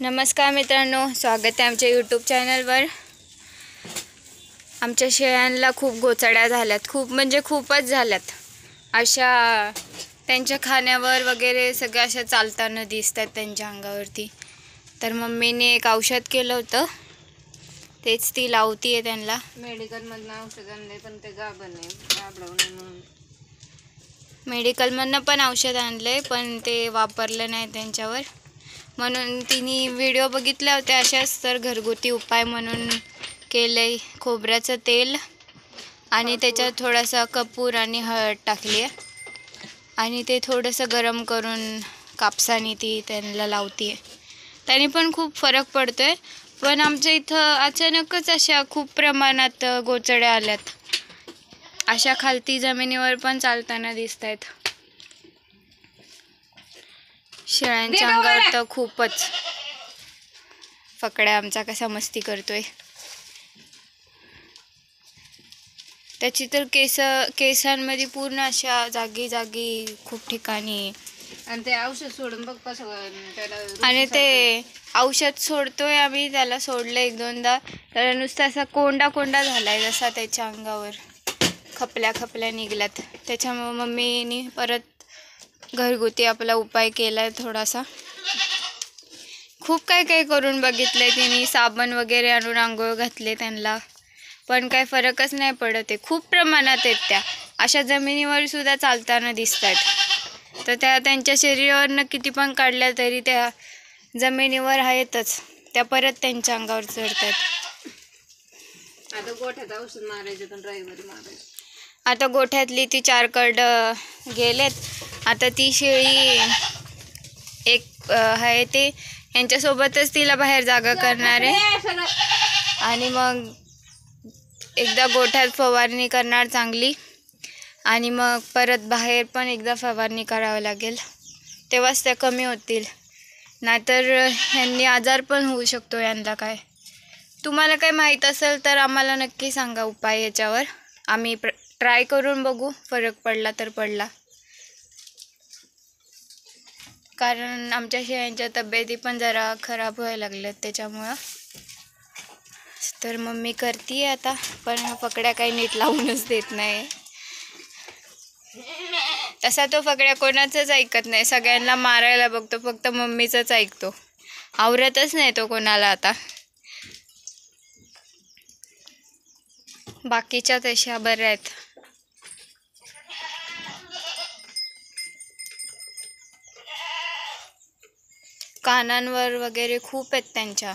नमस्कार मित्रांनो, स्वागत आहे आमच्या यूट्यूब चॅनलवर। आमच्या शेळ्यांना खूप गोचड्या झाल्यात, खूप म्हणजे खूपच झाल्यात। अशा त्यांच्या खाण्यावर वगैरे सगळं अशा चालताना दिसतात त्यांच्या अंगावरती। तर मम्मीने एक औषध केलं होतं, तेच ती लावतीये त्यांना। मेडिकलमधनं औषध आणले पण ते घाबरवणे मेडिकलमधनं पण औषध आणले पण ते वापरलं नाही त्यांच्यावर, म्हणून तिने व्हिडिओ बघितल्या होत्या अशाच। तर घरगुती उपाय म्हणून केले, खोबऱ्याचं तेल आणि त्याच्यात थोडासा कपूर आणि हळद टाकली आहे आणि ते थोडंसं गरम करून कापसाने ती त्यांना लावतीये। त्याने पण खूप फरक पडतोय। पण आमच्या इथं अचानकच अशा खूप प्रमाणात गोचड्या आल्यात, अशा खालती जमिनीवर पण चालताना दिसत आहेत। शेळ्यांच्या अंगावर तर खूपच। फकड्या आमचा कसा मस्ती करतोय, त्याची तर केसांमध्ये पूर्ण अशा जागी जागी खूप ठिकाणी। आणि ते औषध सोडून बघ कसं त्याला, आणि ते औषध सोडतोय आम्ही, त्याला सोडलं एक दोनदा तर नुसतं असा कोंडा कोंडा झालाय जसा त्याच्या अंगावर, खपल्या निघल्यात। त्याच्यामुळे मम्मीने परत घरगुती आपला उपाय केलाय थोडासा। खूप काय करून बघितलंय तिने, साबण वगैरे आणून आंघोळ घातले त्यांना, पण काय फरकच नाही पडत आहे। खूप प्रमाणात आहेत त्या, अशा जमिनीवर सुद्धा चालताना दिसत आहेत। तर त्या त्यांच्या शरीरावरनं किती पण काढल्या तरी त्या जमिनीवर आहेतच, त्या परत त्यांच्या अंगावर चढतात। आता गोठ्यात औषध मारायचं पण रविवारी मारायचं। आता गोठ्यातली ती 4 करडं गेलेत। आता ती शेळी एक आहे ते यांच्यासोबतच तिला बाहेर जागा करणार आहे आणि मग एकदा गोठ्यात फवारणी करणार चांगली आणि मग परत बाहेर पण एकदा फवारणी करावी लागेल, तेव्हाच त्या कमी होतील। नाहीतर ह्यांनी आजार पण होऊ शकतो यांना। काय तुम्हाला काय माहीत असेल तर आम्हाला नक्की सांगा उपाय याच्यावर, आम्ही ट्राय करून बघू, फरक पडला तर पडला। कारण आमच्या शेळ्यांच्या तब्येती पण जरा खराब व्हायला लागल्यात त्याच्यामुळं। तर मम्मी करतीये आता, पण ह्या फकड्या काही नीट लावूनच देत नाही। तसा तो फकड्या कोणाचंच ऐकत नाही, सगळ्यांना मारायला बघतो, फक्त मम्मीचंच ऐकतो, आवरतच नाही तो कोणाला। आता बाकीच्या तशा बऱ्या आहेत। कानांवर वगैरे खूप आहेत त्यांच्या।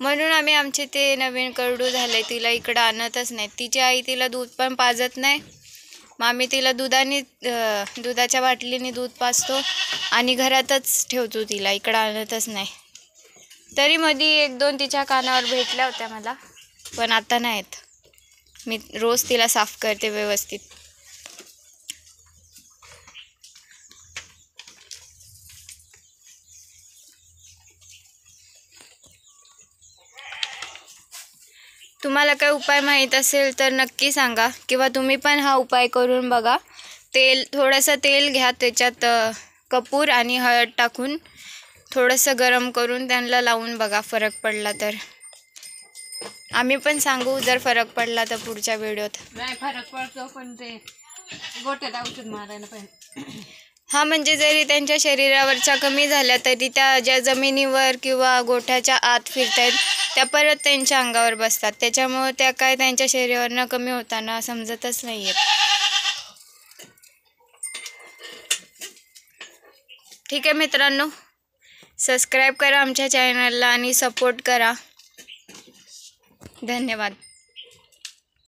म्हणून आम्ही आमचे ते नवीन करडू झाले तिला इकडं आणतच नाही। तिची आई तिला दूध पण पाजत नाही, मग आम्ही तिला दुधाच्या बाटलीने दूध पाजतो आणि घरातच ठेवतो, तिला इकडं आणतच नाही। तरी मध्ये 1-2 तिच्या कानावर भेटल्या होत्या मला, पण आता नाहीत। मी रोज तिला साफ करते व्यवस्थित। तुम्हाला काय उपाय माहीत असेल तर नक्की सांगा, किंवा तुम्ही पण हा उपाय करून बघा। थोडंसं तेल घ्या, त्याच्यात कपूर आणि हळद टाकून थोडंसं गरम करून त्यांना लावून बघा, फरक पडला तर आम्ही पण सांगू, जर फरक पडला तर पुढच्या व्हिडिओत। नाही फरक पडतो, पण ते गोठ्यात औषध मारायला पाहिजे। हा, म्हणजे जरी त्यांच्या शरीरावरच्या कमी झाल्या तरी त्या ज्या जमिनीवर किंवा गोठ्याच्या आत फिरतायत त्या परत त्यांच्या अंगावर बसतात, त्याच्यामुळे त्या काय त्यांच्या शरीरावरनं कमी होताना समजतच नाही आहेत। ठीक आहे मित्रांनो, सबस्क्राईब करा आमच्या चॅनलला आणि सपोर्ट करा। धन्यवाद।